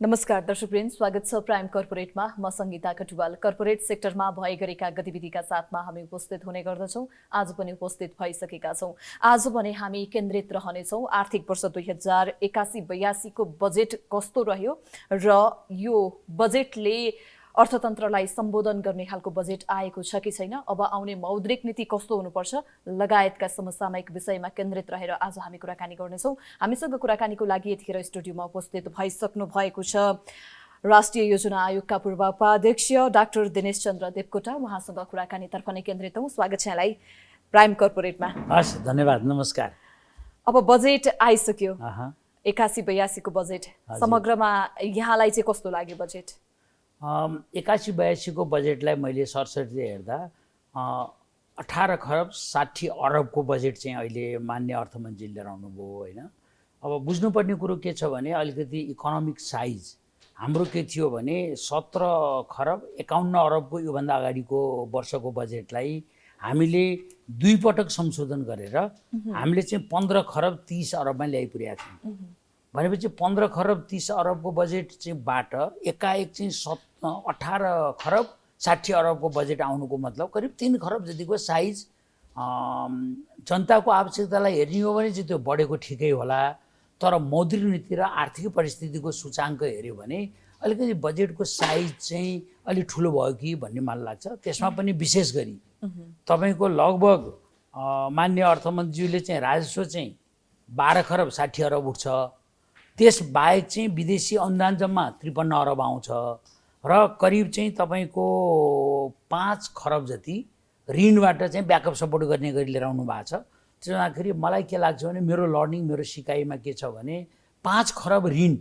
नमस्कार दर्शकवृन्द, स्वागत छ प्राइम कर्पोरेटमा। म संगीता कटुवाल। कर्पोरेट सेक्टरमा भए गरेका गतिविधिका साथमा हामी उपस्थित हुने गर्दछौँ। आज पनि उपस्थित भइसकेका छौँ। आज भने हामी केन्द्रित रहनेछौँ आर्थिक वर्ष 2081-82 को बजेट कस्तो रह्यो र यो बजेटले अर्थतन्त्रलाई सम्बोधन गर्ने खालको बजेट आएको छ कि छैन, अब आउने मौद्रिक नीति कस्तो हुनुपर्छ लगायतका समसामयिक विषयमा केन्द्रित रहेर आज हामी कुराकानी गर्नेछौँ। हामीसँग कुराकानीको लागि यतिखेर स्टुडियोमा उपस्थित भइसक्नु भएको छ राष्ट्रिय योजना आयोगका पूर्व उपाध्यक्ष डाक्टर दिनेश चन्द्र देवकोटा। उहाँसँग कुराकानीतर्फ नै केन्द्रित हौँ। स्वागत छ यहाँलाई प्राइम कर्पोरेटमा। हस्, धन्यवाद, नमस्कार। अब बजेट आइसक्यो, 81-82 को बजेट समग्रमा यहाँलाई चाहिँ कस्तो लाग्यो बजेट? 81-82 को बजेटलाई मैले सरसर्ती हेर्दा 18 खरब 60 अरबको बजेट चाहिँ अहिले मान्य अर्थमन्त्रीले लिएर आउनुभयो होइन। अब बुझ्नुपर्ने कुरो के छ भने अलिकति इकोनोमिक साइज हाम्रो के थियो भने 17 खरब 51 अरबको योभन्दा अगाडिको वर्षको बजेटलाई हामीले दुई पटक संशोधन गरेर हामीले चाहिँ 15 खरब 30 अरबमा ल्याइ पुर्याएको थियौँ। भनेपछि 15 खरब 30 अरबको बजेट चाहिँ बाट एकाएक चाहिँ 18 खरब 60 अरबको बजेट आउनुको मतलब करिब 3 खरब जतिको साइज। जनताको आवश्यकतालाई हेर्ने हो भने चाहिँ त्यो बढेको ठिकै होला, तर मौद्रिक नीति र आर्थिक परिस्थितिको सूचाङ्क हेऱ्यो भने अलिकति बजेटको साइज चाहिँ अलिक ठुलो भयो कि भन्ने मलाई लाग्छ। त्यसमा पनि विशेष गरी तपाईँको लगभग मान्य अर्थमन्त्रीले चाहिँ राजस्व चाहिँ 12 खरब 60 अरब उठ्छ। त्यसबाहेक चाहिँ विदेशी अनुदान जम्मा 53 अरब आउँछ र करिब चाहिँ तपाईँको 5 खरब जति ऋणबाट चाहिँ ब्याकअप सपोर्ट गर्ने गरी लिएर आउनु भएको छ। त्यसो हुँदाखेरि मलाई के लाग्छ भने मेरो लर्निङ मेरो सिकाइमा के छ भने 5 खरब ऋण,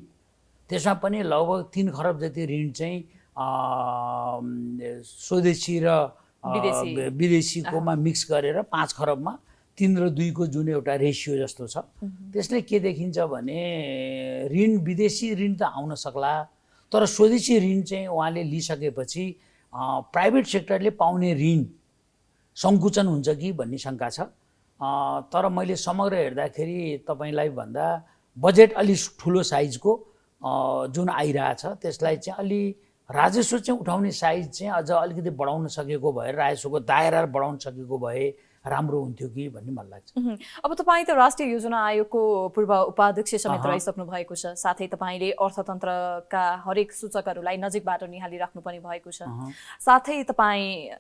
त्यसमा पनि लगभग 3 खरब जति ऋण चाहिँ स्वदेशी र विदेशीकोमा मिक्स गरेर 5 खरबमा 3 र 2 को जुन एउटा रेसियो जस्तो छ। त्यसले के देखिन्छ भने ऋण विदेशी ऋण त आउन सक्ला, तर स्वदेशी ऋण चाहिँ उहाँले लिइसकेपछि प्राइभेट सेक्टरले पाउने ऋण सङ्कुचन हुन्छ कि भन्ने शङ्का छ। तर मैले समग्र हेर्दाखेरि तपाईँलाई भन्दा बजेट अलि ठुलो साइजको जुन आइरहेछ त्यसलाई चाहिँ अलि राजस्व चाहिँ उठाउने साइज चाहिँ अझ अलिकति बढाउन सकेको भए, राजस्वको दायरा बढाउन सकेको भए राम्रो हुन्थ्यो कि भन्ने मलाई लाग्छ। अब तपाईँ त राष्ट्रिय योजना आयोगको पूर्व उपाध्यक्ष समेत रहिसक्नु भएको छ, साथै तपाईँले अर्थतन्त्रका हरेक सूचकहरूलाई नजिकबाट निहालिराख्नु पनि भएको छ, साथै तपाईँ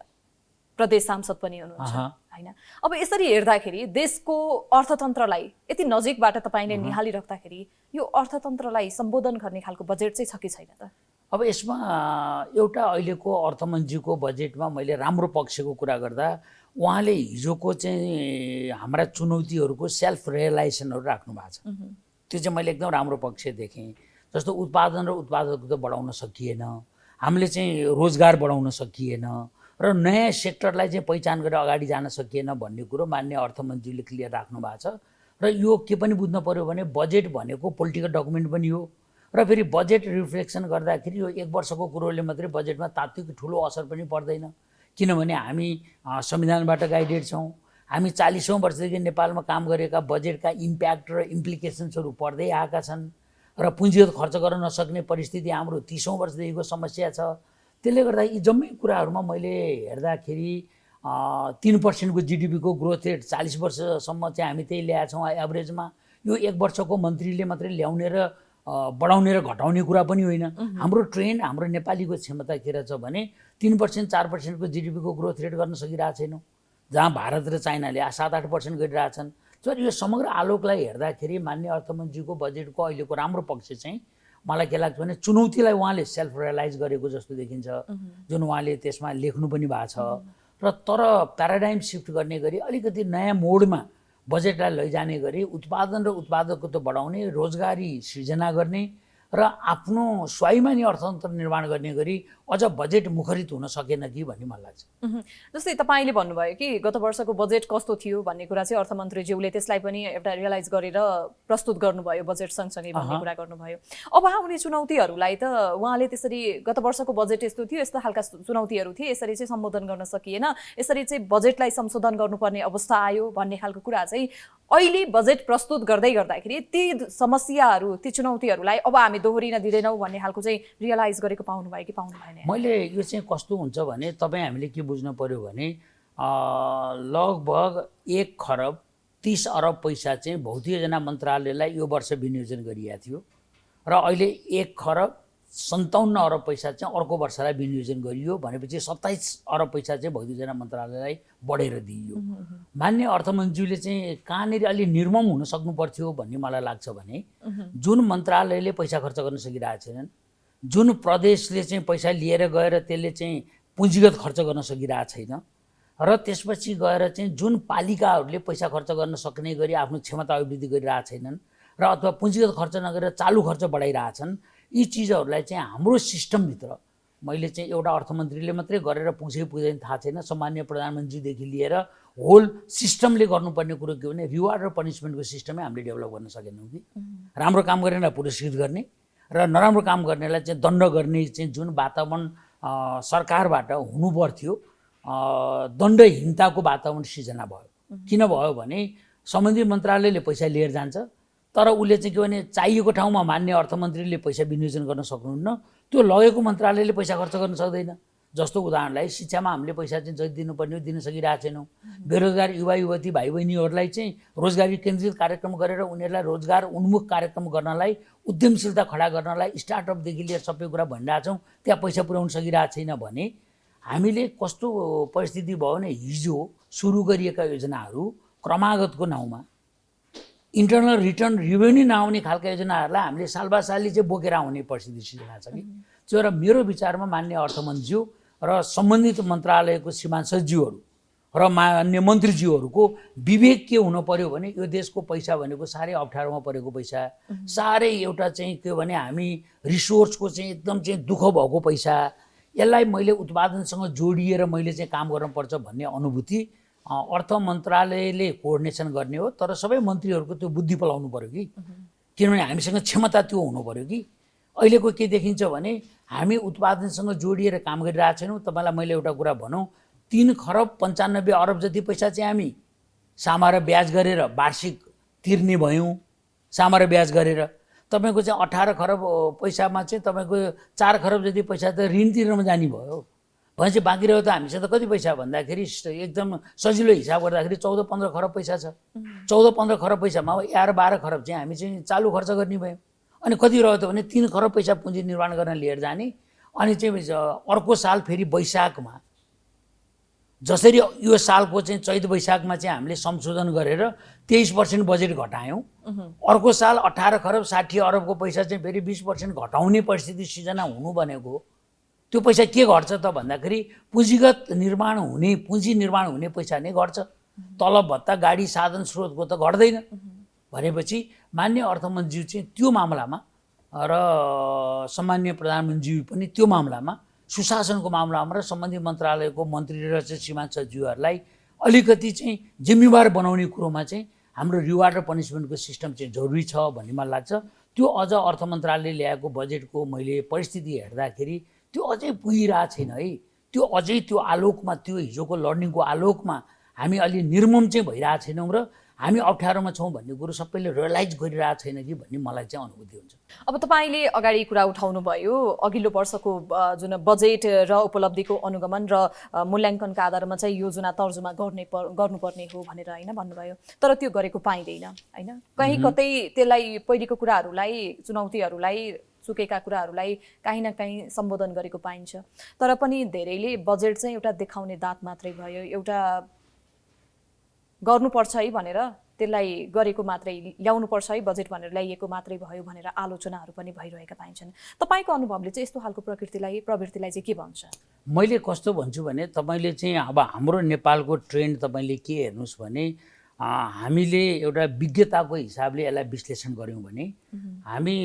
प्रदेश सांसद पनि हुनुहुन्छ हैन। अब यसरी हेर्दाखेरि देशको अर्थतन्त्रलाई यति नजिकबाट तपाईँले निहालिराख्दाखेरि यो अर्थतन्त्रलाई सम्बोधन गर्ने खालको बजेट चाहिँ छ कि छैन त? अब यसमा एउटा अहिलेको अर्थमन्त्रीको बजेटमा मैले राम्रो पक्षको कुरा गर्दा उहाँले हिजोको चाहिँ हाम्रा चुनौतीहरूको सेल्फ रियलाइजेसनहरू राख्नु भएको छ। त्यो चाहिँ मैले एकदम राम्रो पक्ष देखेँ। जस्तो उत्पादन र उत्पादकता बढाउन सकिएन, हामीले चाहिँ रोजगार बढाउन सकिएन र नयाँ सेक्टरलाई चाहिँ पहिचान गरेर अगाडि जान सकिएन भन्ने कुरो मान्य अर्थमन्त्रीले क्लियर राख्नु भएको छ। र यो के पनि बुझ्न पर्यो भने बजेट भनेको पोलिटिकल डकुमेन्ट पनि हो र फेरि बजेट रिफ्लेक्सन गर्दाखेरि यो 1 वर्षको कुरोले मात्रै बजेटमा तात्विक ठुलो असर पनि पर्दैन, किनभने हामी संविधानबाट गाइडेड छौँ। हामी 40औँ वर्षदेखि नेपालमा काम गरेका बजेटका इम्प्याक्ट र इम्प्लिकेसन्सहरू पढ्दै आएका छन् र पुँजीगत खर्च गर्न नसक्ने परिस्थिति हाम्रो 30औँ वर्षदेखिको समस्या छ। त्यसले गर्दा यी जम्मै कुराहरूमा मैले हेर्दाखेरि 3% को जिडिपीको ग्रोथ रेट 40 वर्षसम्म चाहिँ हामी त्यही ल्याएका छौँ एभरेजमा। यो 1 वर्षको मन्त्रीले मात्रै ल्याउने र बढाउने र घटाउने कुरा पनि होइन। हाम्रो ट्रेन्ड, हाम्रो नेपालीको क्षमता के रहेछ भने 3% 4% को जिडिपीको ग्रोथ रेट गर्न सकिरहेको छैनौँ, जहाँ भारत र चाइनाले 7-8% गरिरहेछन्। तर यो समग्र आलोकलाई हेर्दाखेरि मान्य अर्थमन्त्रीको बजेटको अहिलेको राम्रो पक्ष चाहिँ मलाई के लाग्छ भने चुनौतीलाई उहाँले सेल्फ रियलाइज गरेको जस्तो देखिन्छ, जुन उहाँले त्यसमा लेख्नु पनि भएको छ। र तर प्याराडाइम सिफ्ट गर्ने गरी अलिकति नयाँ मोडमा बजेटलाई लैजाने गरी उत्पादन र उत्पादकता बढाउने, रोजगारी सृजना गर्ने र आफ्नो स्वाभिमानी अर्थतन्त्र निर्माण गर्ने गरी अझ बजेट मुखरित हुन सकेन कि भन्ने मलाई लाग्छ। जस्तै तपाईँले भन्नुभयो कि गत वर्षको बजेट कस्तो थियो भन्ने कुरा चाहिँ अर्थमन्त्रीज्यूले त्यसलाई पनि एउटा रियलाइज गरेर प्रस्तुत गर्नुभयो, बजेट सँगसँगै भन्ने कुरा गर्नुभयो। अब आउने चुनौतीहरूलाई त उहाँले त्यसरी गत वर्षको बजेट यस्तो थियो, यस्तो खालका चुनौतीहरू थिए, यसरी चाहिँ सम्बोधन गर्न सकिएन, यसरी चाहिँ बजेटलाई संशोधन गर्नुपर्ने अवस्था आयो भन्ने खालको कुरा चाहिँ अहिले बजेट प्रस्तुत गर्दाखेरि ती समस्याहरू ती चुनौतीहरूलाई अब हामी दोहोरिन दिँदैनौँ भन्ने खालको चाहिँ रियलाइज गरेको पाउनुभयो कि पाउनु भएन? मैले यो चाहिँ कस्तो हुन्छ भने तपाईँ हामीले के बुझ्नु पर्यो भने लगभग 1 खरब 30 अरब पैसा चाहिँ भौतिक योजना मन्त्रालयलाई यो वर्ष विनियोजन गरिएको थियो र अहिले 1 खरब 57 अरब पैसा चाहिँ अर्को वर्षलाई विनियोजन गरियो भनेपछि 27 अरब पैसा चाहिँ भौतिक योजना मन्त्रालयलाई बढेर दिइयो। मान्य अर्थमन्त्रीले चाहिँ कहाँनिर अलि निर्मम हुन सक्नु पर्थ्यो भन्ने मलाई लाग्छ भने जुन मन्त्रालयले पैसा खर्च गर्न सकिरहेको छैनन्, जुन प्रदेशले चाहिँ पैसा लिएर गएर त्यसले चाहिँ पुँजीगत खर्च गर्न सकिरहेको छैन र त्यसपछि गएर चाहिँ जुन पालिकाहरूले पैसा खर्च गर्न सक्ने गरी आफ्नो क्षमता अभिवृद्धि गरिरहेका छैनन् र अथवा पुँजीगत खर्च नगरेर चालु खर्च बढाइरहेछन्, यी चिजहरूलाई चाहिँ हाम्रो सिस्टमभित्र मैले चाहिँ एउटा अर्थमन्त्रीले मात्रै गरेर पुग्दैन थाहा छैन, सामान्य प्रधानमन्त्रीदेखि लिएर होल सिस्टमले गर्नुपर्ने कुरो के भने रिवार्ड र पनिसमेन्टको सिस्टमै हामीले डेभलप गर्न सकेनौँ कि राम्रो काम गर्नेलाई पुरस्कृत गर्ने र नराम्रो काम गर्नेलाई चाहिँ दण्ड गर्ने चाहिँ जुन वातावरण सरकारबाट हुनुपर्थ्यो दण्डहीनताको वातावरण सिर्जना भयो। किन भयो भने सम्बन्धित मन्त्रालयले पैसा लिएर जान्छ तर उसले चाहिँ के भने चाहिएको ठाउँमा मान्य अर्थमन्त्रीले पैसा विनियोजन गर्न सक्नुहुन्न, त्यो लगेको मन्त्रालयले पैसा खर्च गर्न सक्दैन। जस्तो उदाहरणलाई शिक्षामा हामीले पैसा चाहिँ जति दिनुपर्ने दिन सकिरहेको छैनौँ। बेरोजगार युवा युवती भाइ बहिनीहरूलाई चाहिँ रोजगारी केन्द्रित कार्यक्रम गरेर उनीहरूलाई रोजगार उन्मुख कार्यक्रम गर्नलाई, उद्यमशीलता खडा गर्नलाई स्टार्टअपदेखि लिएर सबै कुरा भनिरहेको छौँ, त्यहाँ पैसा पुर्याउन सकिरहेको छैन भने हामीले कस्तो परिस्थिति भयो भने हिजो सुरु गरिएका योजनाहरू क्रमागतको नाउँमा इन्टरनल रिटर्न रेभेन्यू नआउने खालका योजनाहरूलाई हामीले सालबासाली चाहिँ बोकेर आउने परिस्थिति सिर्जना छ कि त्यो र मेरो विचारमा मान्य अर्थमन्त्रीज्यू र सम्बन्धित मन्त्रालयको श्रीमान सचिवहरू र मान्य मन्त्रीज्यूहरूको विवेक के हुन पर्यो भने यो देशको पैसा भनेको साह्रै अप्ठ्यारोमा परेको पैसा, साह्रै एउटा चाहिँ के भने हामी रिसोर्सको चाहिँ एकदम चाहिँ दुःख भएको पैसा, यसलाई मैले उत्पादनसँग जोडिएर मैले चाहिँ काम गर्नुपर्छ भन्ने अनुभूति अर्थ मन्त्रालयले कोअर्डिनेसन गर्ने हो। तर सबै मन्त्रीहरूको त्यो बुद्धि पलाउनु पर्यो कि किनभने हामीसँग क्षमता त्यो हुनु पर्यो कि अहिलेको के देखिन्छ भने हामी उत्पादनसँग जोडिएर काम गरिरहेको छैनौँ। तपाईँलाई मैले एउटा कुरा भनौँ, 3 खरब 95 अरब जति पैसा चाहिँ हामी सामा र ब्याज गरेर वार्षिक तिर्ने भयौँ। सामा र ब्याज गरेर तपाईँको चाहिँ 18 खरब पैसामा चाहिँ तपाईँको 4 खरब जति पैसा त ऋण तिर्नमा जाने भयो भनेपछि बाँकी रह्यो त हामीसँग त कति पैसा भन्दाखेरि एकदम सजिलो हिसाब गर्दाखेरि 14-15 खरब पैसा छ। 14-15 खरब पैसामा 11-12 खरब चाहिँ हामी चाहिँ चालु खर्च गर्ने भयौँ। अनि कति रह्यो त भने 3 खरब पैसा पुँजी निर्माण गर्न लिएर जाने अनि चाहिँ अर्को साल फेरि वैशाखमा जसरी यो सालको चाहिँ चैत वैशाखमा चाहिँ हामीले संशोधन गरेर 23% बजेट घटायौँ, अर्को साल 18 खरब 60 अरबको पैसा चाहिँ फेरि 20% घटाउने परिस्थिति सिर्जना हुनु भनेको त्यो पैसा के घट्छ त भन्दाखेरि पुँजी निर्माण हुने पैसा नै घट्छ, तलब भत्ता गाडी साधन स्रोतको त घट्दैन। भनेपछि मान्य अर्थमन्त्रीज्यू चाहिँ त्यो मामलामा र सामान्य प्रधानमन्त्रीज्यू पनि त्यो मामलामा सुशासनको मामलामा र सम्बन्धित मन्त्रालयको मन्त्री र चाहिँ श्रीमान सचिवहरूलाई अलिकति चाहिँ जिम्मेवार बनाउने कुरोमा चाहिँ हाम्रो रिवार्ड र पनिसमेन्टको सिस्टम चाहिँ जरुरी छ भन्ने मलाई लाग्छ। त्यो अझ अर्थ मन्त्रालयले ल्याएको बजेटको मैले परिस्थिति हेर्दाखेरि त्यो अझै पुगिरहेको छैन है। त्यो अझै त्यो आलोकमा त्यो हिजोको लर्निङको आलोकमा हामी अलि निर्मम चाहिँ भइरहेको छैनौँ र हामी अप्ठ्यारोमा छौँ भन्ने कुरो सबैले रियलाइज गरिरहेको छैन कि भन्ने मलाई चाहिँ अनुभूति हुन्छ। अब तपाईँले अगाडि कुरा उठाउनु भयो अघिल्लो वर्षको जुन बजेट र उपलब्धिको अनुगमन र मूल्याङ्कनका आधारमा चाहिँ योजना तर्जुमा गर्नुपर्ने हो भनेर होइन भन्नुभयो, तर त्यो गरेको पाइँदैन होइन। कहीँ कतै त्यसलाई पहिलेको कुराहरूलाई चुनौतीहरूलाई चुकेका कुराहरूलाई काहीँ न काहीँ सम्बोधन गरेको पाइन्छ। तर पनि धेरैले बजेट चाहिँ एउटा देखाउने दाँत मात्रै भयो, एउटा गर्नुपर्छ है भनेर त्यसलाई गरेको मात्रै, ल्याउनुपर्छ है बजेट भनेर ल्याइएको मात्रै भयो भनेर आलोचनाहरू पनि भइरहेका पाइन्छन्। तपाईँको अनुभवले चाहिँ यस्तो खालको प्रवृत्तिलाई चाहिँ के भन्छ? मैले कस्तो भन्छु भने तपाईँले चाहिँ अब हाम्रो नेपालको ट्रेन्ड तपाईँले के हेर्नुहोस् भने हामीले एउटा विज्ञताको हिसाबले यसलाई विश्लेषण गऱ्यौँ भने हामी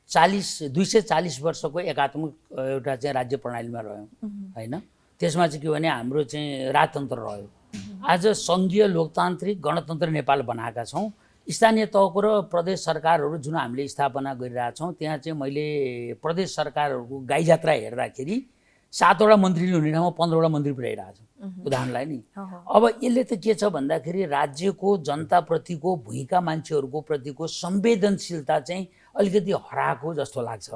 240 वर्षको एकात्मक एउटा चाहिँ राज्य प्रणालीमा रह्यौँ होइन। त्यसमा चाहिँ के भने हाम्रो चाहिँ राजतन्त्र रह्यो। आज सङ्घीय लोकतान्त्रिक गणतन्त्र नेपाल बनाएका छौँ। स्थानीय तहको र प्रदेश सरकारहरू जुन हामीले स्थापना गरिरहेछौँ त्यहाँ चाहिँ मैले प्रदेश सरकारहरूको गाई जात्रा हेर्दाखेरि 7वटा मन्त्रीले हुने ठाउँमा 15वटा मन्त्री पुर्याइरहेको छौँ। उदाहरणलाई नि। अब यसले त के छ भन्दाखेरि राज्यको जनताप्रतिको भुइँका मान्छेहरूको प्रतिको संवेदनशीलता चाहिँ अलिकति हराएको जस्तो लाग्छ।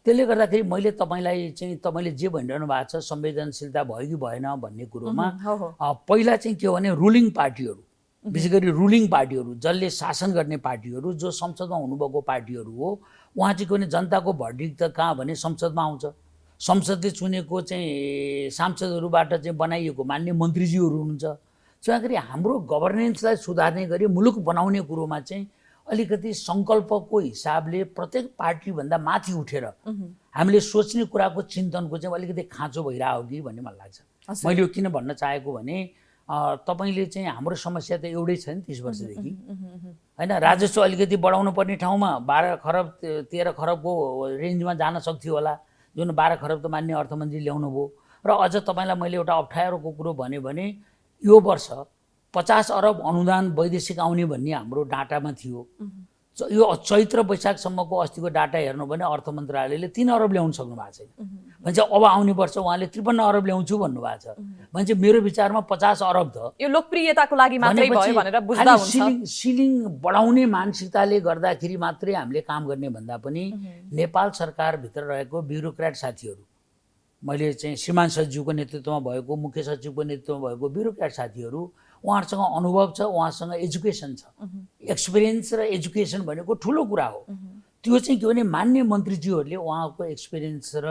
त्यसले गर्दाखेरि मैले तपाईँलाई चाहिँ तपाईँले जे भनिरहनु भएको छ संवेदनशीलता भयो कि भएन भन्ने कुरोमा पहिला चाहिँ के हो भने रुलिङ पार्टीहरू, विशेष गरी रुलिङ पार्टीहरू जसले शासन गर्ने पार्टीहरू, जो संसदमा हुनुभएको पार्टीहरू हो, उहाँ चाहिँ के भने जनताको भर्डिक्ट त कहाँ भने संसदमा आउँछ। संसदले चुनेको चाहिँ सांसदहरूबाट चाहिँ बनाइएको मान्य मन्त्रीज्यूहरू हुनुहुन्छ। त्यसो गरी हाम्रो गभर्नेन्सलाई सुधार्ने गरी मुलुक बनाउने कुरोमा चाहिँ अलिकति सङ्कल्पको हिसाबले प्रत्येक पार्टीभन्दा माथि उठेर हामीले सोच्ने कुराको चिन्तनको चाहिँ अलिकति खाँचो भइरहेको हो कि भन्ने मलाई लाग्छ। मैले यो किन भन्न चाहेको भने तपाईँले चाहिँ हाम्रो समस्या त एउटै छ नि 30 वर्षदेखि, होइन? राजस्व अलिकति बढाउनु पर्ने ठाउँमा 12 खरब 13 खरबको रेन्जमा जान सक्थ्यो होला, जुन 12 खरब त मान्य अर्थमन्त्री ल्याउनु भयो। र अझ तपाईँलाई मैले एउटा अप्ठ्यारोको कुरो भने यो वर्ष 50 अरब अनुदान वैदेशिक आउने भन्ने हाम्रो डाटामा थियो। यो चैत्र वैशाखसम्मको अस्तिको डाटा हेर्नु भने अर्थ मन्त्रालयले 3 अरब ल्याउन सक्नु भएको छैन। भन्छ अब आउने वर्ष उहाँले 53 अरब ल्याउँछु भन्नुभएको छ। भन्छ मेरो विचारमा 50 अरब त यो लोकप्रियताको लागि मात्रै भयो भनेर बुझ्दा हुन्छ। सिलिङ बढाउने मानसिकताले गर्दाखेरि मात्रै हामीले काम गर्ने भन्दा पनि नेपाल सरकारभित्र रहेको ब्युरोक्रेट साथीहरू, मैले चाहिँ श्रीमान सचिवको नेतृत्वमा भएको, मुख्य सचिवको नेतृत्वमा भएको ब्युरोक्रेट साथीहरू, उहाँहरूसँग अनुभव छ, उहाँसँग एजुकेसन छ। एक्सपिरियन्स र एजुकेसन भनेको ठुलो कुरा हो। त्यो चाहिँ के भने मान्य मन्त्रीज्यूहरूले उहाँको एक्सपिरियन्स र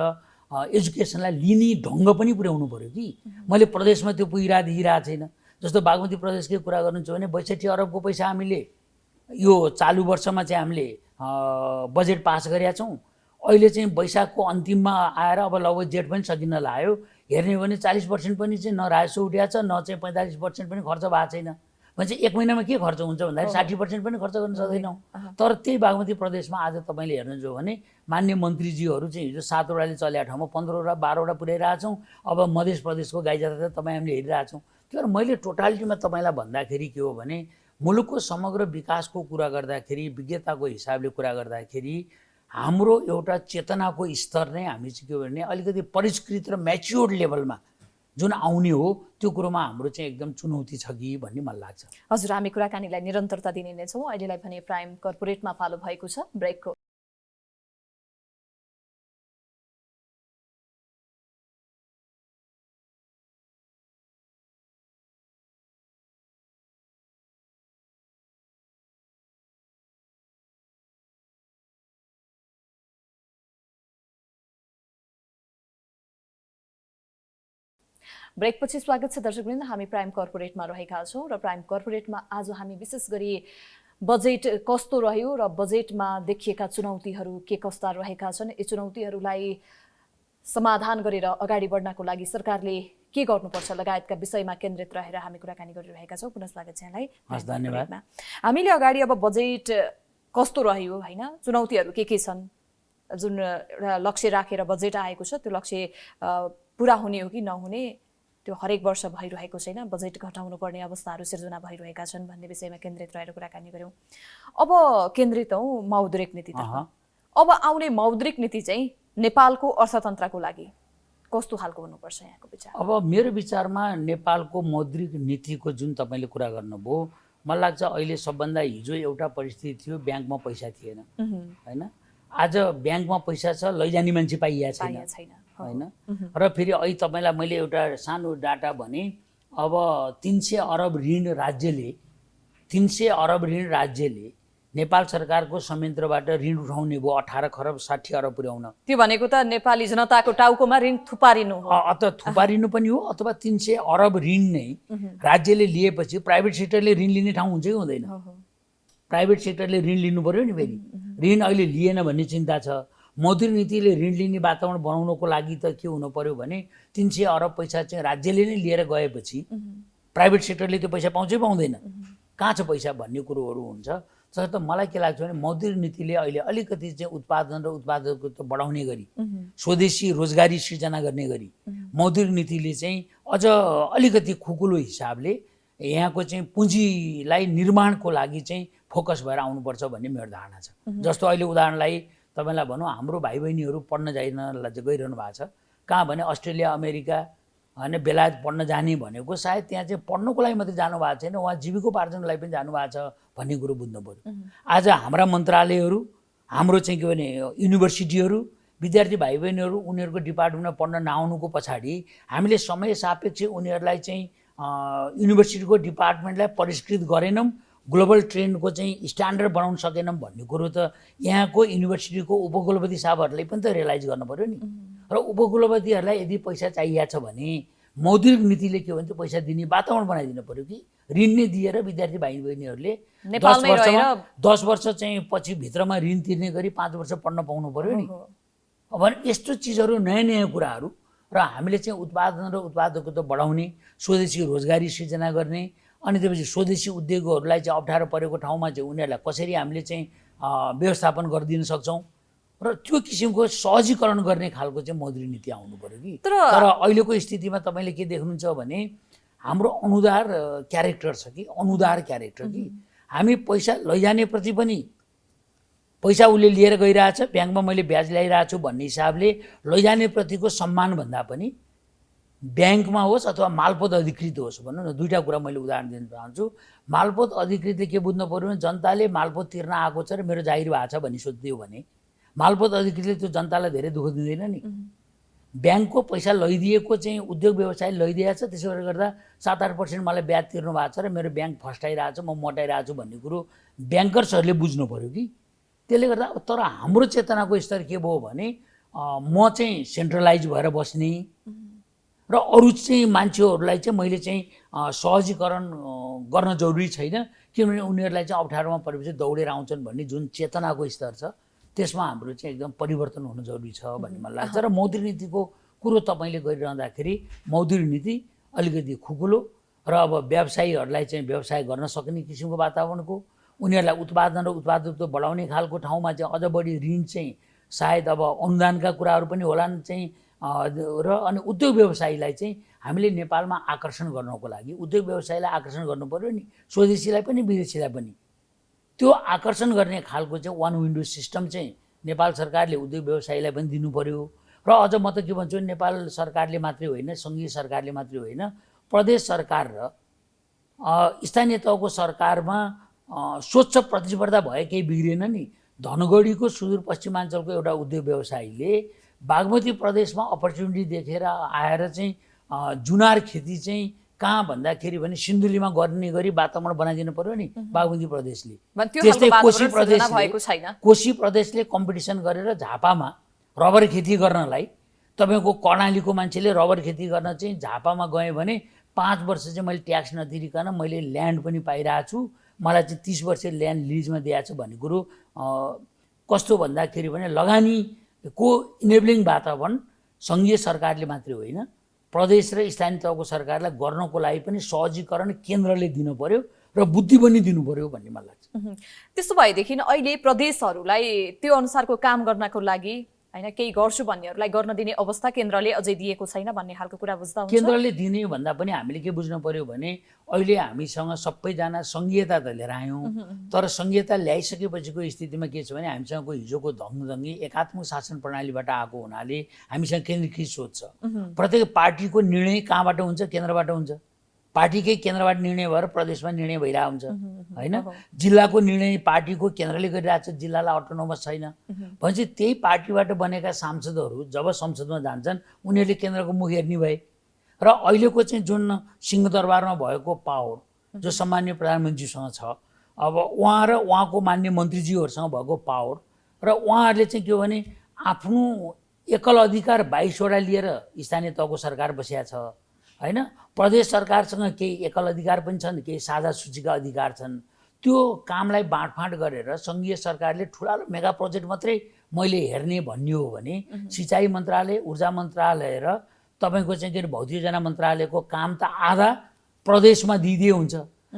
एजुकेसनलाई लिने ढङ्ग पनि पुर्याउनु पऱ्यो कि। मैले प्रदेशमा त्यो देखिरहेको छैन। जस्तो बागमती प्रदेशकै कुरा गर्नुहुन्छ भने 62 अरबको पैसा हामीले यो चालु वर्षमा चाहिँ हामीले बजेट पास गरेका छौँ। अहिले चाहिँ वैशाखको अन्तिममा आएर अब लगभग जेठ पनि सकिन लाग्यो, हेर्ने हो भने 40% पनि चाहिँ न राजस्व उठेको छ, न चाहिँ 45% पनि खर्च भएको छैन। भने चाहिँ 1 महिनामा के खर्च हुन्छ भन्दाखेरि 60% पनि खर्च गर्न सक्दैनौँ। तर त्यही बागमती प्रदेशमा आज तपाईँले हेर्नुहुन्छ भने मान्य मन्त्रीज्यूहरू चाहिँ हिजो 7 वटाले चलेको ठाउँमा 15 वटा 12 वटा पुर्याइरहेको छौँ। अब मध्य प्रदेशको गाईजात्रा तपाईँ हामीले हेरिरहेको छौँ। त्यही भएर मैले टोटालिटीमा तपाईँलाई भन्दाखेरि के हो भने मुलुकको समग्र विकासको कुरा गर्दाखेरि, विज्ञताको हिसाबले कुरा गर्दाखेरि हाम्रो एउटा चेतनाको स्तर नै हामी चाहिँ के हो भने अलिकति परिष्कृत र म्याच्योर्ड लेभलमा जुन आउने हो, त्यो कुरोमा हाम्रो चाहिँ एकदम चुनौती छ कि भन्ने मलाई लाग्छ। हजुर, हामी कुराकानीलाई निरन्तरता दिने नै छौँ। अहिलेलाई भने प्राइम कर्पोरेटमा पालो भएको छ ब्रेकको। ब्रेकपछि स्वागत छ दर्शकवृन्द। हामी प्राइम कर्पोरेटमा रहेका छौँ र प्राइम कर्पोरेटमा आज हामी विशेष गरी बजेट कस्तो रह्यो र बजेटमा देखिएका चुनौतीहरू के कस्ता रहेका छन्, यी चुनौतीहरूलाई समाधान गरेर अगाडि बढ्नको लागि सरकारले के गर्नुपर्छ लगायतका विषयमा केन्द्रित रहेर हामी कुराकानी गरिरहेका छौँ। पुनः स्वागत छ यहाँलाई। धन्यवाद। हामीले अगाडि अब बजेट कस्तो रह्यो, होइन, चुनौतीहरू के छन्, जुन एउटा लक्ष्य राखेर बजेट आएको छ त्यो लक्ष्य पुरा हुने हो कि नहुने, त्यो हरेक वर्ष भइरहेको छैन, बजेट घटाउनु पर्ने अवस्थाहरू सिर्जना भइरहेका छन् भन्ने विषयमा केन्द्रित रहेर कुराकानी गऱ्यौँ। अब केन्द्रित हौँ मौद्रिक नीतितर्फ। अब आउने मौद्रिक नीति चाहिँ नेपालको अर्थतन्त्रको लागि कस्तो खालको हुनुपर्छ यहाँको विचार? अब मेरो विचारमा नेपालको मौद्रिक नीतिको जुन तपाईँले कुरा गर्नुभयो, मलाई लाग्छ अहिले सबभन्दा हिजो एउटा परिस्थिति थियो, ब्याङ्कमा पैसा थिएन, होइन? आज ब्याङ्कमा पैसा छ, लैजाने मान्छे पाइएको छैन, होइन? र फेरि अहिले तपाईँलाई मैले एउटा सानो डाटा भने, अब 300 अरब ऋण राज्यले नेपाल सरकारको संयन्त्रबाट ऋण उठाउने भयो, 18 खरब 60 अरब पुर्याउन। त्यो भनेको त नेपाली जनताको टाउकोमा ऋण थुपारिनु हो, अथवा थुपारिनु पनि हो, अथवा 300 अरब ऋण नै राज्यले लिएपछि प्राइभेट सेक्टरले ऋण लिने ठाउँ हुन्छ कि हुँदैन? प्राइभेट सेक्टरले ऋण लिनु पर्यो नि। फेरि ऋण अहिले लिएन भन्ने चिन्ता छ। मौद्रिक नीतिले ऋण लिने वातावरण बनाउनको लागि त के हुनु पर्यो भने 300 अरब पैसा चाहिँ राज्यले नै लिएर गएपछि प्राइभेट सेक्टरले त्यो पैसा पाउँछै पाउँदैन, कहाँ छ पैसा भन्ने कुरोहरू हुन्छ। जस्तो मलाई के लाग्छ भने मौद्रिक नीतिले अहिले अलिकति चाहिँ उत्पादन र उत्पादकता बढाउने गरी, स्वदेशी रोजगारी सृजना गर्ने गरी मौद्रिक नीतिले चाहिँ अझ अलिकति खुकुलो हिसाबले यहाँको चाहिँ पुँजीलाई निर्माणको लागि चाहिँ फोकस भएर आउनुपर्छ भन्ने मेरो धारणा छ। जस्तो अहिले उदाहरणलाई तपाईँलाई भनौँ, हाम्रो भाइ बहिनीहरू पढ्न गइरहनु भएको छ, कहाँ भने अस्ट्रेलिया, अमेरिका, होइन बेलायत पढ्न जाने भनेको सायद त्यहाँ चाहिँ पढ्नको लागि मात्रै जानुभएको छैन, उहाँ जीविकोपार्जनको लागि पनि जानुभएको छ भन्ने कुरो बुझ्नु पऱ्यो। आज हाम्रा मन्त्रालयहरू, हाम्रो चाहिँ के भने युनिभर्सिटीहरू, विद्यार्थी भाइ बहिनीहरू उनीहरूको डिपार्टमेन्टमा पढ्न नआउनुको पछाडि हामीले समय सापेक्ष उनीहरूलाई चाहिँ युनिभर्सिटीको डिपार्टमेन्टलाई परिष्कृत गरेनौँ, ग्लोबल ट्रेन्डको चाहिँ स्ट्यान्डर्ड बनाउन सकेनौँ भन्ने कुरो त यहाँको युनिभर्सिटीको उपकुलपति साहबहरूले पनि त रियलाइज गर्नु पऱ्यो नि। र उपकुलपतिहरूलाई यदि पैसा चाहिएको छ भने मौद्रिक नीतिले के भन्छ पैसा दिने वातावरण बनाइदिनु पऱ्यो कि ऋण नै दिएर विद्यार्थी भाइ बहिनीहरूले 10 वर्ष चाहिँ पछि भित्रमा ऋण तिर्ने गरी 5 वर्ष पढ्न पाउनु पऱ्यो नि। अब यस्तो चिजहरू नयाँ नयाँ कुराहरू र हामीले चाहिँ उत्पादन र उत्पादकत्व बढाउने, स्वदेशी रोजगारी सृजना गर्ने, अनि त्यसपछि स्वदेशी उद्योगहरूलाई चाहिँ अप्ठ्यारो परेको ठाउँमा चाहिँ उनीहरूलाई कसरी हामीले चाहिँ व्यवस्थापन गरिदिन सक्छौँ र त्यो किसिमको सहजीकरण गर्ने खालको चाहिँ मौद्रिक नीति आउनु पऱ्यो कि। तर अहिलेको स्थितिमा तपाईँले के देख्नुहुन्छ भने हाम्रो अनुदार क्यारेक्टर छ कि, अनुदार क्यारेक्टर कि हामी पैसा लैजाने प्रति पनि पैसा उसले लिएर गइरहेछ, ब्याङ्कमा मैले ब्याज ल्याइरहेको छु भन्ने हिसाबले लैजाने प्रतिको सम्मान भन्दा पनि ब्याङ्कमा होस् अथवा मालपोत अधिकृत होस् भनौँ न, दुईवटा कुरा मैले उदाहरण दिन चाहन्छु। मालपोत अधिकृतले के बुझ्नु पऱ्यो भने जनताले मालपोत तिर्न आएको छ र मेरो जागिर भएको छ भन्ने सोचिदियो भने मालपोत अधिकृतले त्यो जनतालाई धेरै दुःख दिँदैन नि। ब्याङ्कको पैसा लैदिएको चाहिँ उद्योग व्यवसाय लैदिएको छ, त्यसो गर्दा 7-8% मलाई ब्याज तिर्नु भएको छ र मेरो ब्याङ्क फस्टाइरहेको छ, म मोटाइरहेको छु भन्ने कुरो ब्याङ्कर्सहरूले बुझ्नु पऱ्यो कि। त्यसले गर्दा तर हाम्रो चेतनाको स्तर के भयो भने म चाहिँ सेन्ट्रलाइज भएर बस्ने र अरू चाहिँ मान्छेहरूलाई चाहिँ मैले चाहिँ सहजीकरण गर्न जरुरी छैन, किनभने उनीहरूलाई चाहिँ अप्ठ्यारोमा परेपछि दौडेर आउँछन् भन्ने जुन चेतनाको स्तर छ त्यसमा हाम्रो चाहिँ एकदम परिवर्तन हुनु जरुरी छ भन्ने मलाई लाग्छ। र मौद्रिक नीतिको कुरो तपाईँले गरिरहँदाखेरि मौद्रिक नीति अलिकति खुकुलो र अब व्यवसायीहरूलाई चाहिँ व्यवसाय गर्न सक्ने किसिमको वातावरणको, उनीहरूलाई उत्पादन र उत्पादकत्व बढाउने खालको ठाउँमा चाहिँ अझ बढी ऋण चाहिँ सायद अब अनुदानका कुराहरू पनि होलान् चाहिँ र अनि उद्योग व्यवसायीलाई चाहिँ हामीले नेपालमा आकर्षण गर्नको लागि उद्योग व्यवसायीलाई आकर्षण गर्नु पर्यो नि, स्वदेशीलाई पनि विदेशीलाई पनि। त्यो आकर्षण गर्ने खालको चाहिँ वान विन्डो सिस्टम चाहिँ नेपाल सरकारले उद्योग व्यवसायीलाई पनि दिनु पर्यो। र अझ म त के भन्छु नेपाल सरकारले मात्रै होइन, सङ्घीय सरकारले मात्रै होइन, प्रदेश सरकार र स्थानीय तहको सरकारमा स्वच्छ प्रतिस्पर्धा भए केही बिग्रेन नि। धनगढीको सुदूरपश्चिमाञ्चलको एउटा उद्योग व्यवसायीले बागमती प्रदेशमा अपर्च्युनिटी देखेर आएर चाहिँ जुनार खेती चाहिँ कहाँ भन्दाखेरि भने सिन्धुलीमा गर्ने गरी वातावरण बनाइदिनु पर्यो नि बागमती प्रदेशले। त्यस्तै कोशी प्रदेशले कम्पिटिसन गरेर झापामा रबर खेती गर्नलाई, तपाईँको कर्णालीको मान्छेले रबर खेती गर्न चाहिँ झापामा गएँ भने 5 वर्ष चाहिँ मैले ट्याक्स नतिरिकन मैले ल्यान्ड पनि पाइरहेको छु, मलाई चाहिँ 30 वर्ष ल्यान्ड लिजमा दिएको छ भन्ने कुरो कस्तो भन्दाखेरि भने लगानीको इनेबलिङ वातावरण सङ्घीय सरकारले मात्रै होइन प्रदेश र स्थानीय तहको सरकारलाई गर्नको लागि पनि सहजीकरण केन्द्रले दिनु पर्यो र बुद्धि पनि दिनु पर्यो भन्ने मलाई लाग्छ। त्यस्तो भएदेखि अहिले प्रदेशहरूलाई त्यो अनुसारको काम गर्नको लागि हैन केही गर्छु भन्नेहरूलाई गर्न दिने अवस्था केन्द्रले अझै दिएको छैन भन्ने खालको कुरा बुझ्दा हुन्छ। केन्द्रले दिने भन्दा पनि हामीले के बुझ्नु पर्यो भने अहिले हामीसँग सबैजना सङ्घीयता त लिएर आयौँ, तर सङ्घीयता ल्याइसकेपछिको स्थितिमा के छ भने हामीसँग हिजोको धङ्गी एकात्मक शासन प्रणालीबाट आएको हुनाले हामीसँग केन्द्रीकृत सोच छ। प्रत्येक पार्टीको निर्णय कहाँबाट हुन्छ? केन्द्रबाट हुन्छ। पार्टीकै केन्द्रबाट निर्णय भएर प्रदेशमा निर्णय भइरहेको हुन्छ होइन। जिल्लाको निर्णय पार्टीको केन्द्रले गरिरहेको छ, जिल्लालाई अटोनोमस छैन भनेपछि त्यही पार्टीबाट बनेका सांसदहरू जब संसदमा जान्छन् उनीहरूले केन्द्रको मुख हेर्ने भए। र अहिलेको चाहिँ जुन सिंहदरबारमा भएको पावर जो सामान्य प्रधानमन्त्रीसँग छ, अब उहाँ र उहाँको मान्य मन्त्रीज्यूहरूसँग भएको पावर र उहाँहरूले चाहिँ के हो भने आफ्नो एकल अधिकार 22वटा लिएर स्थानीय तहको सरकार बसिया छ होइन। प्रदेश सरकारसँग केही एकल अधिकार पनि छन्, केही साझा सूचीका अधिकार छन्। त्यो कामलाई बाँडफाँड गरेर सङ्घीय सरकारले ठुला मेगा प्रोजेक्ट मात्रै मैले हेर्ने भन्ने हो भने सिँचाइ मन्त्रालय, ऊर्जा मन्त्रालय र तपाईँको चाहिँ के अरे भौतिक योजना मन्त्रालयको काम त आधा प्रदेशमा दिइदिए हुन्छ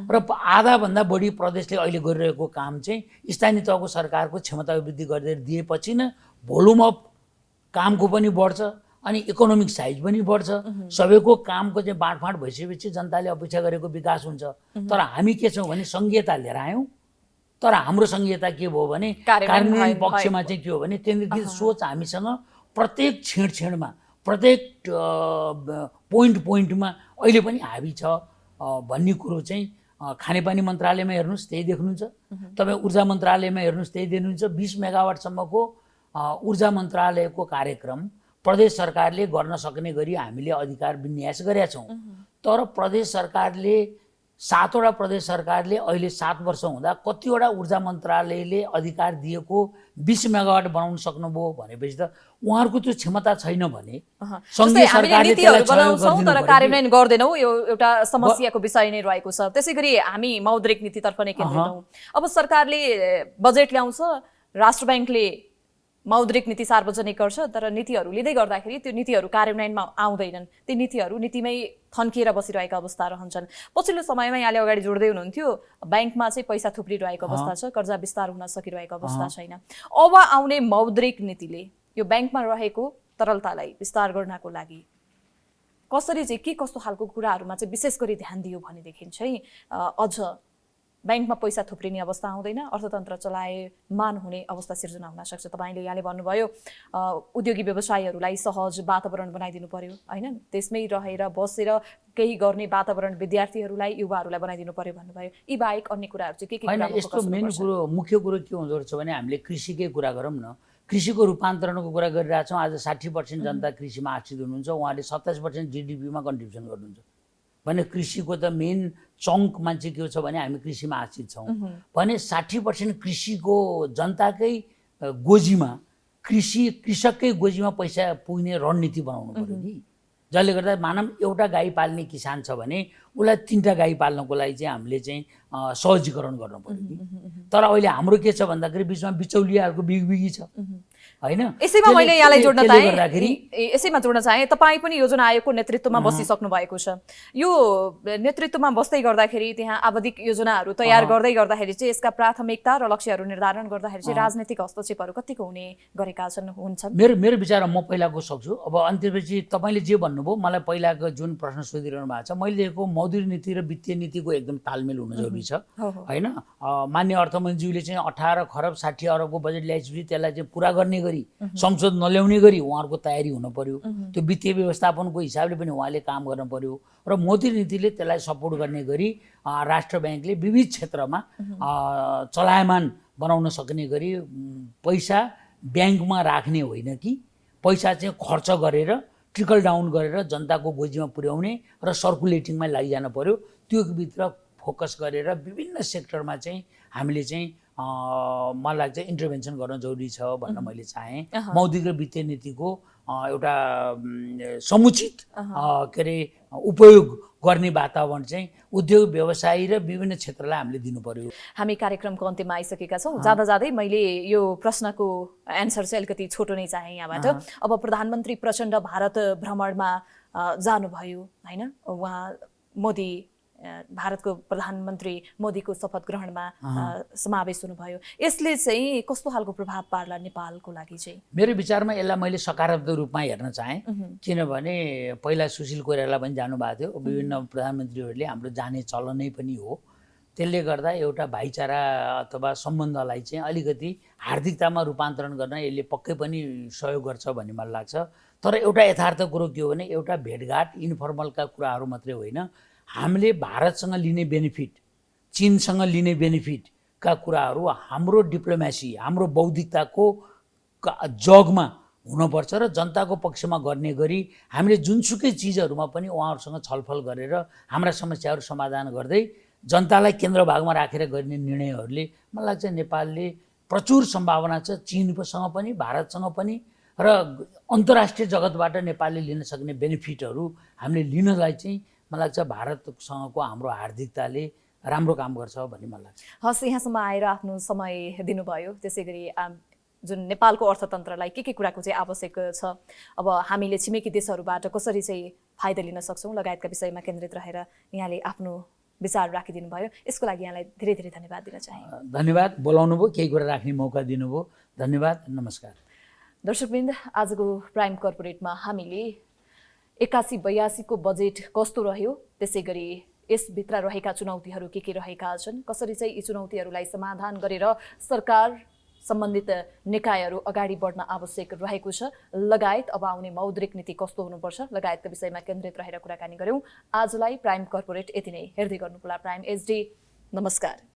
र आधाभन्दा बढी प्रदेशले अहिले गरिरहेको काम चाहिँ स्थानीय तहको सरकारको क्षमता वृद्धि गरेर दिएपछि न भोल्युम अफ कामको पनि बढ्छ अनि इकोनोमिक साइज पनि बढ्छ। सबैको कामको चाहिँ बाँडफाँड भइसकेपछि जनताले अपेक्षा गरेको विकास हुन्छ। तर हामी के छौँ भने सङ्घीयता लिएर आयौँ, तर हाम्रो सङ्घीयता के भयो भने कार्यान्वयन पक्षमा चाहिँ के हो भने केन्द्रीकृत सोच हामीसँग प्रत्येक छेडछेडमा प्रत्येक पोइन्टमा अहिले पनि हाबी छ भन्ने कुरो चाहिँ खानेपानी मन्त्रालयमा हेर्नुहोस् त्यही देख्नुहुन्छ, तपाईँ ऊर्जा मन्त्रालयमा हेर्नुहोस् त्यही देख्नुहुन्छ। 20 मेगावाटसम्मको ऊर्जा मन्त्रालयको कार्यक्रम प्रदेश सरकारले गर्न सक्ने गरी हामीले अधिकार विन्यास गरेका छौँ। तर प्रदेश सरकारले 7वटा प्रदेश सरकारले अहिले 7 वर्ष हुँदा कतिवटा ऊर्जा मन्त्रालयले अधिकार दिएको 20 मेगावाट बनाउन सक्नुभयो भनेपछि त उहाँहरूको त्यो क्षमता छैन भने संघीय सरकारले त्यसलाई बनाउँछौँ तर कार्यान्वयन गर्दैनौँ, यो एउटा समस्याको विषय नै रहेको छ। त्यसैगरी हामी मौद्रिक नीतितर्फ नै केन्द्रित हौँ। अब सरकारले बजेट ल्याउँछ, राष्ट्र ब्याङ्कले मौद्रिक नीति सार्वजनिक गर्छ, तर नीतिहरू लिँदै गर्दाखेरि त्यो नीतिहरू कार्यान्वयनमा आउँदैनन्, ती नीतिहरू नीतिमै थन्किएर बसिरहेका अवस्था रहन्छन्। पछिल्लो समयमा यहाँले अगाडि जोड्दै हुनुहुन्थ्यो ब्याङ्कमा चाहिँ पैसा थुप्रिरहेको अवस्था छ, कर्जा विस्तार हुन सकिरहेको अवस्था छैन। अब आउने मौद्रिक नीतिले यो ब्याङ्कमा रहेको तरलतालाई विस्तार गर्नको लागि कसरी चाहिँ के कस्तो खालको कुराहरूमा चाहिँ विशेष गरी ध्यान दियो भनेदेखि चाहिँ अझ ब्याङ्कमा पैसा थुप्रिने अवस्था आउँदैन, अर्थतन्त्र चलायमान हुने अवस्था सिर्जना हुन सक्छ। तपाईँले यहाँले भन्नुभयो उद्योगी व्यवसायीहरूलाई सहज वातावरण बनाइदिनु पर्यो, होइन, त्यसमै रहेर बसेर केही गर्ने वातावरण विद्यार्थीहरूलाई युवाहरूलाई बनाइदिनु पर्यो भन्नुभयो। यी बाहेक अन्य कुराहरू चाहिँ के होइन, यस्तो मेन कुरो मुख्य कुरो के हुँदो रहेछ भने हामीले कृषिकै कुरा गरौँ न। कृषिको रूपान्तरणको कुरा गरिरहेछौँ। आज 60% जनता कृषिमा आश्रित हुनुहुन्छ, उहाँले 27% जिडिपीमा कन्ट्रिब्युसन गर्नुहुन्छ भने कृषिको त मेन चङ्क मान्छे के छ भने हामी कृषिमा आश्रित छौँ भने 60% कृषिको जनताकै गोजीमा कृषककै गोजीमा पैसा पुग्ने रणनीति बनाउनु पर्यो नि, जसले गर्दा मानव एउटा गाई पाल्ने किसान छ भने उसलाई 3टा गाई पाल्नको लागि चाहिँ हामीले चाहिँ सहजीकरण गर्नु पर्यो नि। तर अहिले हाम्रो के छ भन्दाखेरि बिचमा बिचौलियाहरूको बिगबिगी छ, होइन। यसैमा मैले यहाँलाई जोड्न चाहेँ तपाईँ पनि योजना आयोगको नेतृत्वमा बसिसक्नु भएको छ। यो नेतृत्वमा बस्दै गर्दाखेरि त्यहाँ आवधिक योजनाहरू तयार गर्दै गर्दाखेरि चाहिँ यसका प्राथमिकता र लक्ष्यहरू निर्धारण गर्दाखेरि चाहिँ राजनीतिक हस्तक्षेपहरू कतिको हुने गरेका हुन्छन्? मेरो विचारमा म पहिलाको सक्छु। अब अन्त्यपछि तपाईँले जे भन्नुभयो मलाई पहिलाको जुन प्रश्न सोधिरहनु भएको छ, मैले देखेको मौद्रिक नीति र वित्तीय नीतिको एकदम तालमेल हुन जरुरी छ, होइन। माननीय अर्थमन्त्रीज्यूले चाहिँ 18 खरब 60 अरबको बजेट ल्याएपछि त्यसलाई चाहिँ पुरा गर्ने गरी संसद नल्याउने गरी उहाँहरूको तयारी हुनु पर्यो। त्यो वित्तीय व्यवस्थापनको हिसाबले पनि उहाँले काम गर्न पर्यो र मौद्रिक नीतिले त्यसलाई सपोर्ट गर्ने गरी राष्ट्र ब्याङ्कले विविध क्षेत्रमा चलायमान बनाउन सक्ने गरी पैसा ब्याङ्कमा राख्ने होइन कि पैसा चाहिँ खर्च गरेर ट्रिकल डाउन गरेर जनताको गोजीमा पुर्याउने र सर्कुलेटिङमा लैजान पर्यो। त्यो भित्र फोकस गरेर विभिन्न सेक्टरमा चाहिँ हामीले चाहिँ मलाई लाग्छ इन्टरभेन्सन गर्न जरुरी छ भन्न मैले चाहेँ। मौद्रिक र वित्तीय नीतिको एउटा समुचित के अरे उपयोग गर्ने वातावरण चाहिँ उद्योग व्यवसायी र विभिन्न क्षेत्रलाई हामीले दिनु पर्यो। हामी कार्यक्रमको अन्त्यमा आइसकेका छौँ। जाँदा जाँदै मैले यो प्रश्नको एन्सर चाहिँ अलिकति छोटो नै चाहेँ यहाँबाट। अब प्रधानमन्त्री प्रचण्ड भारत भ्रमणमा जानुभयो, होइन, उहाँ मोदी भारतको प्रधानमन्त्री मोदीको शपथ ग्रहणमा समावेश हुनुभयो। यसले चाहिँ कस्तो खालको प्रभाव पार्ला नेपालको लागि चाहिँ? मेरो विचारमा यसलाई मैले सकारात्मक रूपमा हेर्न चाहेँ, किनभने पहिला सुशील कोइराला पनि जानुभएको थियो, विभिन्न प्रधानमन्त्रीहरूले हाम्रो जाने चलनै पनि हो। त्यसले गर्दा एउटा भाइचारा अथवा सम्बन्धलाई चाहिँ अलिकति हार्दिकतामा रूपान्तरण गर्न यसले पक्कै पनि सहयोग गर्छ भन्ने मलाई लाग्छ। तर एउटा यथार्थ कुरो के हो भने एउटा भेटघाट इन्फर्मलका कुराहरू मात्रै होइन, हामीले भारतसँग लिने बेनिफिट, चीनसँग लिने बेनिफिटका कुराहरू हाम्रो डिप्लोमेसी, हाम्रो बौद्धिकताको जगमा हुनुपर्छ र जनताको पक्षमा गर्ने गरी हामीले जुनसुकै चिजहरूमा पनि उहाँहरूसँग छलफल गरेर हाम्रा समस्याहरू समाधान गर्दै जनतालाई केन्द्रभागमा राखेर गर्ने निर्णयहरूले मलाई लाग्छ नेपालले प्रचुर सम्भावना छ चीनसँग पनि भारतसँग पनि र अन्तर्राष्ट्रिय जगतबाट नेपालले लिन सक्ने बेनिफिटहरू हामीले लिनलाई चाहिँ मलाई लाग्छ भारतसँगको हाम्रो हार्दिकताले राम्रो काम गर्छ भन्ने मलाई लाग्छ। हस्, यहाँसम्म आएर आफ्नो समय दिनुभयो। त्यसै गरी जुन नेपालको अर्थतन्त्रलाई के कुराको चाहिँ आवश्यक छ, अब हामीले छिमेकी देशहरूबाट कसरी चाहिँ फाइदा लिन सक्छौँ लगायतका विषयमा केन्द्रित रहेर यहाँले आफ्नो विचार राखिदिनु भयो, यसको लागि यहाँलाई धेरै धेरै धन्यवाद दिन चाहे। धन्यवाद, बोलाउनु भयो, केही कुरा राख्ने मौका दिनुभयो, धन्यवाद, नमस्कार। दर्शकवृन्द, आजको प्राइम कर्पोरेटमा हामीले 81-82 को बजेट कस्तो रह्यो, त्यसै गरी यसभित्र रहेका चुनौतीहरू के रहेका छन्, कसरी चाहिँ यी चुनौतीहरूलाई समाधान गरेर सरकार सम्बन्धित निकायहरू अगाडि बढ्न आवश्यक रहेको छ लगायत अब आउने मौद्रिक नीति कस्तो हुनुपर्छ लगायतका विषयमा केन्द्रित रहेर कुराकानी गर्यौं। आजलाई प्राइम कर्पोरेट यति नै। हेर्दै गर्नुहोला प्राइम एचडी। नमस्कार।